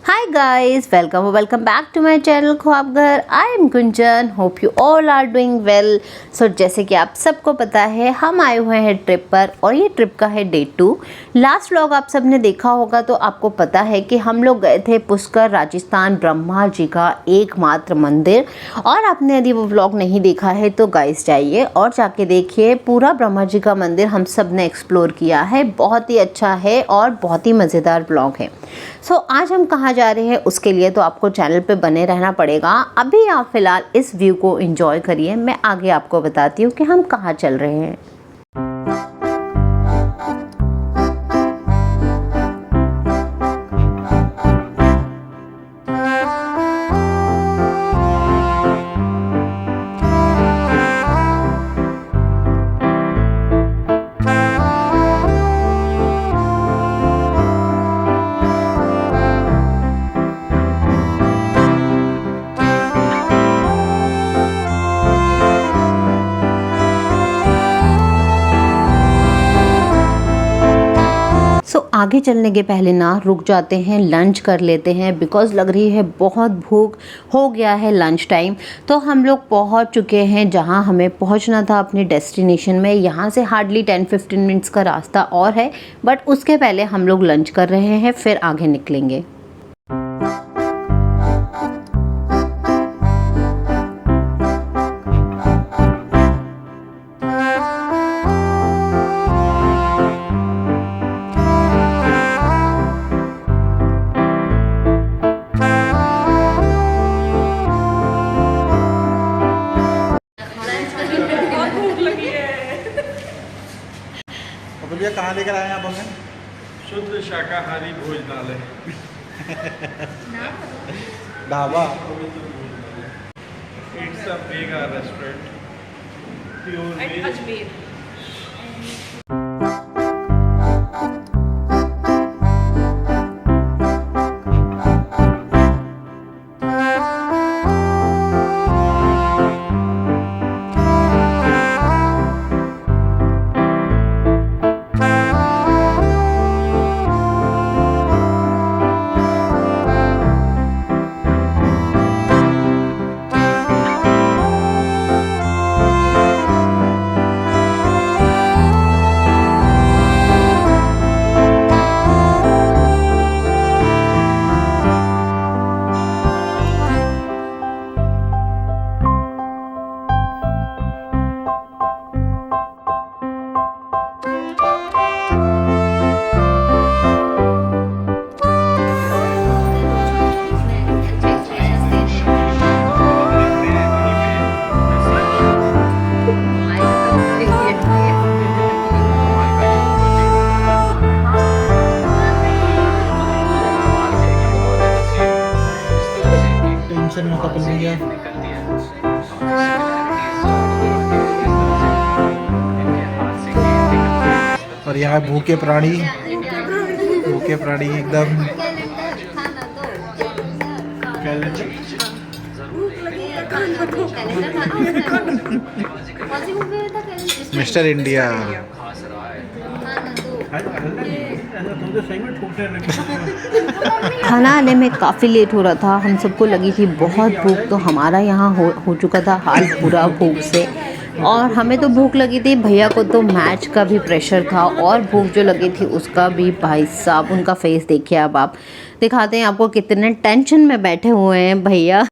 Hi guys, welcome back to my channel ख्वाब घर। I am Gunjan, hope you all are doing well। So जैसे कि आप सबको पता है हम आए हुए हैं ट्रिप पर और ये ट्रिप का है डे 2। लास्ट व्लॉग आप सब ने देखा होगा तो आपको पता है कि हम लोग गए थे पुष्कर राजस्थान, ब्रह्मा जी का एकमात्र मंदिर। और आपने यदि वो व्लॉग नहीं देखा है तो गाइस जाइए और जाके देखिए, पूरा ब्रह्मा जी का मंदिर हम सब ने एक्सप्लोर किया है। बहुत ही अच्छा है और बहुत ही मज़ेदार व्लॉग है। सो आज हम कहाँ जा रहे हैं उसके लिए तो आपको चैनल पे बने रहना पड़ेगा। अभी आप फ़िलहाल इस व्यू को एंजॉय करिए, मैं आगे आपको बताती हूँ कि हम कहाँ चल रहे हैं। आगे चलने के पहले ना रुक जाते हैं, लंच कर लेते हैं, बिकॉज़ लग रही है बहुत भूख, हो गया है लंच टाइम। तो हम लोग पहुंच चुके हैं जहां हमें पहुंचना था अपने डेस्टिनेशन में। यहां से हार्डली 10-15 मिनट्स का रास्ता और है, बट उसके पहले हम लोग लंच कर रहे हैं, फिर आगे निकलेंगे। भैया कहाँ लेकर आए हैं आप हमें? शुद्ध शाकाहारी भोजनालय dhaba. It's a mega restaurant, pure veg. Ajmer. Kapil भैया और यहाँ भूखे प्राणी एकदम मिस्टर इंडिया। खाना आने में काफ़ी लेट हो रहा था, हम सबको लगी थी बहुत भूख, तो हमारा यहाँ हो चुका था हाल बुरा भूख से। और हमें तो भूख लगी थी, भैया को तो मैच का भी प्रेशर था और भूख जो लगी थी उसका भी। भाई साहब उनका फेस देखिए, अब आप दिखाते हैं आपको कितने टेंशन में बैठे हुए हैं भैया।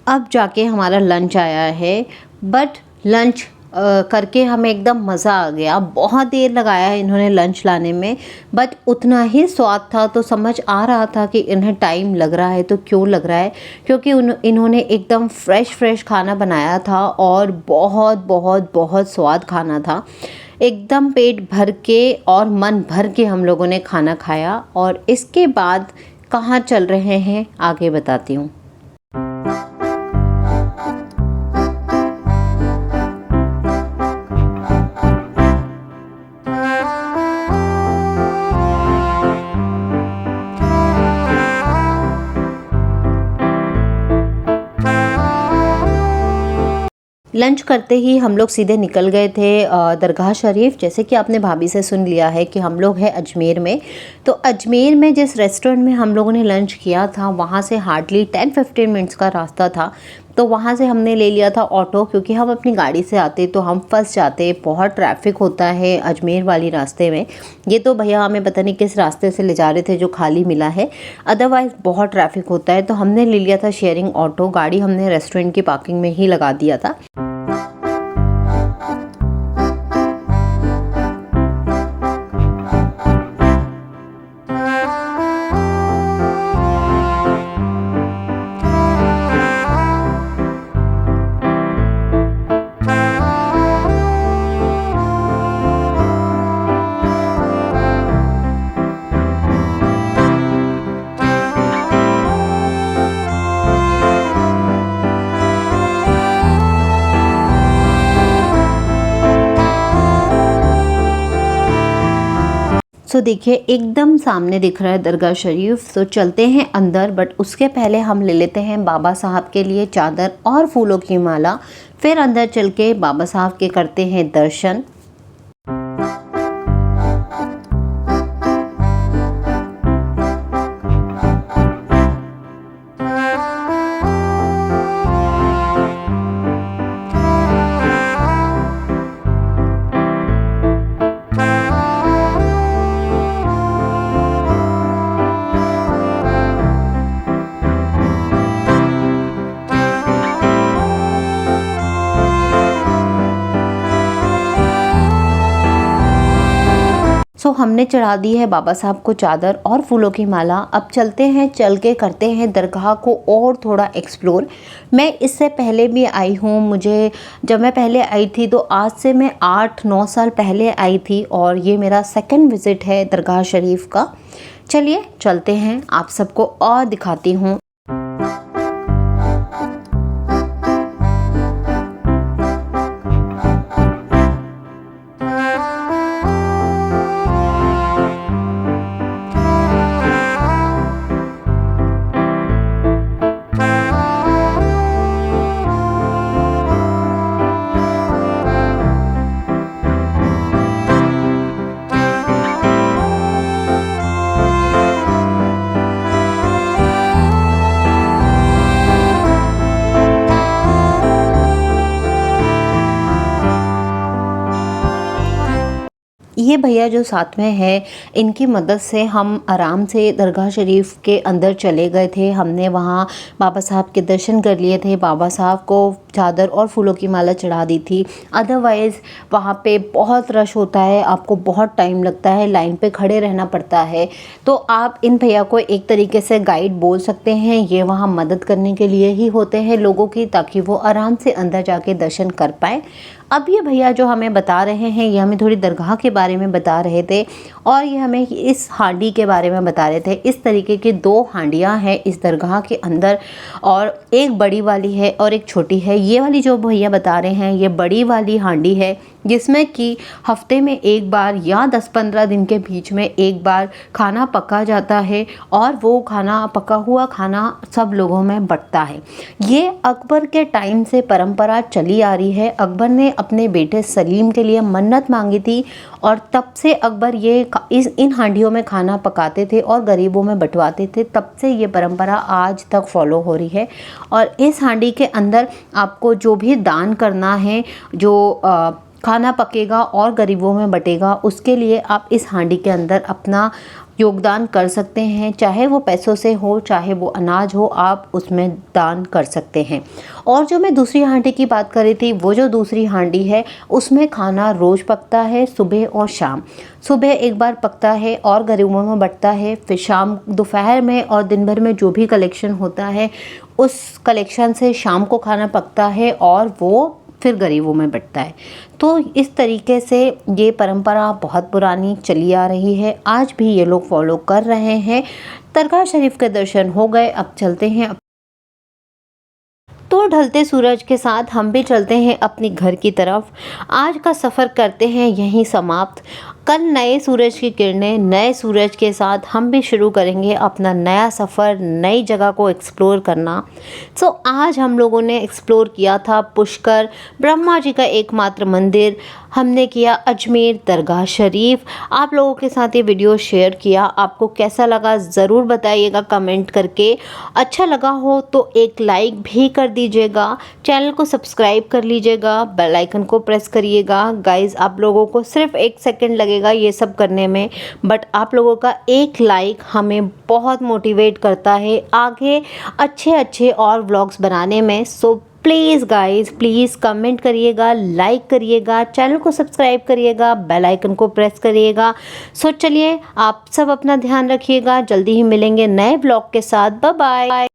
अब जाके हमारा लंच आया है, बट लंच करके हमें एकदम मज़ा आ गया। बहुत देर लगाया है इन्होंने लंच लाने में, बट उतना ही स्वाद था। तो समझ आ रहा था कि इन्हें टाइम लग रहा है, तो क्यों लग रहा है, क्योंकि इन्होंने एकदम फ्रेश खाना बनाया था और बहुत बहुत बहुत स्वाद खाना था। एकदम पेट भर के और मन भर के हम लोगों ने खाना खाया। और इसके बाद कहाँ चल रहे हैं आगे बताती हूँ। लंच करते ही हम लोग सीधे निकल गए थे दरगाह शरीफ। जैसे कि आपने भाभी से सुन लिया है कि हम लोग हैं अजमेर में। तो अजमेर में जिस रेस्टोरेंट में हम लोगों ने लंच किया था, वहाँ से हार्डली 10-15 मिनट्स का रास्ता था। तो वहाँ से हमने ले लिया था ऑटो, क्योंकि हम अपनी गाड़ी से आते तो हम फंस जाते। बहुत ट्रैफिक होता है अजमेर वाली रास्ते में। ये तो भैया हमें पता नहीं किस रास्ते से ले जा रहे थे जो खाली मिला है, अदरवाइज़ बहुत ट्रैफिक होता है। तो हमने ले लिया था शेयरिंग ऑटो। गाड़ी हमने रेस्टोरेंट की पार्किंग में ही लगा दिया था। सो देखिए एकदम सामने दिख रहा है दरगाह शरीफ। तो चलते हैं अंदर, बट उसके पहले हम ले लेते हैं बाबा साहब के लिए चादर और फूलों की माला। फिर अंदर चल के बाबा साहब के करते हैं दर्शन। सो हमने चढ़ा दी है बाबा साहब को चादर और फूलों की माला। अब चलते हैं, चल के करते हैं दरगाह को और थोड़ा एक्सप्लोर। मैं इससे पहले भी आई हूँ। जब मैं पहले आई थी तो आज से मैं 8-9 साल पहले आई थी, और ये मेरा सेकंड विज़िट है दरगाह शरीफ का। चलिए चलते हैं, आप सबको और दिखाती हूँ। ये भैया जो साथ में है, इनकी मदद से हम आराम से दरगाह शरीफ के अंदर चले गए थे। हमने वहाँ बाबा साहब के दर्शन कर लिए थे, बाबा साहब को चादर और फूलों की माला चढ़ा दी थी। अदरवाइज़ वहाँ पे बहुत रश होता है, आपको बहुत टाइम लगता है, लाइन पे खड़े रहना पड़ता है। तो आप इन भैया को एक तरीके से गाइड बोल सकते हैं। ये वहाँ मदद करने के लिए ही होते हैं लोगों की, ताकि वो आराम से अंदर जाके दर्शन कर पाए। अब ये भैया जो हमें बता रहे हैं, ये हमें थोड़ी दरगाह के बारे में बता रहे थे, और ये हमें इस हांडी के बारे में बता रहे थे। इस तरीके की 2 हांडियाँ हैं इस दरगाह के अंदर, और एक बड़ी वाली है और एक छोटी है। ये वाली जो भैया बता रहे हैं, ये बड़ी वाली हांडी है, जिसमें कि हफ्ते में एक बार या 10-15 दिन के बीच में एक बार खाना पका जाता है, और वो खाना, पका हुआ खाना सब लोगों में बंटता है। ये अकबर के टाइम से परंपरा चली आ रही है। अकबर ने अपने बेटे सलीम के लिए मन्नत मांगी थी, और तब से अकबर इन हांडियों में खाना पकाते थे और गरीबों में बंटवाते थे। तब से ये परंपरा आज तक फॉलो हो रही है। और इस हांडी के अंदर आपको जो भी दान करना है, जो खाना पकेगा और गरीबों में बटेगा, उसके लिए आप इस हांडी के अंदर अपना योगदान कर सकते हैं, चाहे वो पैसों से हो चाहे वो अनाज हो, आप उसमें दान कर सकते हैं। और जो मैं दूसरी हांडी की बात कर रही थी, वो जो दूसरी हांडी है उसमें खाना रोज़ पकता है, सुबह और शाम। सुबह एक बार पकता है और गरीबों में बंटता है, फिर शाम दोपहर में और दिन भर में जो भी कलेक्शन होता है उस कलेक्शन से शाम को खाना पकता है और वो फिर गरीबों में बंटता है। तो इस तरीके से ये परंपरा बहुत पुरानी चली आ रही है, आज भी ये लोग फॉलो कर रहे हैं। दरगाह शरीफ के दर्शन हो गए, अब चलते हैं। तो ढलते सूरज के साथ हम भी चलते हैं अपने घर की तरफ। आज का सफ़र करते हैं यहीं समाप्त। कल नए सूरज की किरणें, नए सूरज के साथ हम भी शुरू करेंगे अपना नया सफ़र, नई जगह को एक्सप्लोर करना। सो आज हम लोगों ने एक्सप्लोर किया था पुष्कर, ब्रह्मा जी का एकमात्र मंदिर, हमने किया अजमेर दरगाह शरीफ। आप लोगों के साथ ये वीडियो शेयर किया, आपको कैसा लगा ज़रूर बताइएगा कमेंट करके। अच्छा लगा हो तो एक लाइक भी कर दीजिएगा, चैनल को सब्सक्राइब कर लीजिएगा, बेल आइकन को प्रेस करिएगा। गाइस, आप लोगों को सिर्फ 1 सेकंड लगेगा ये सब करने में, बट आप लोगों का एक लाइक हमें बहुत मोटिवेट करता है आगे अच्छे और व्लॉग्स बनाने में। So please guys, please comment करिएगा, लाइक करिएगा, चैनल को सब्सक्राइब करिएगा, बेल आइकन को प्रेस करिएगा। सो चलिए, आप सब अपना ध्यान रखिएगा, जल्दी ही मिलेंगे नए व्लॉग के साथ। Bye bye.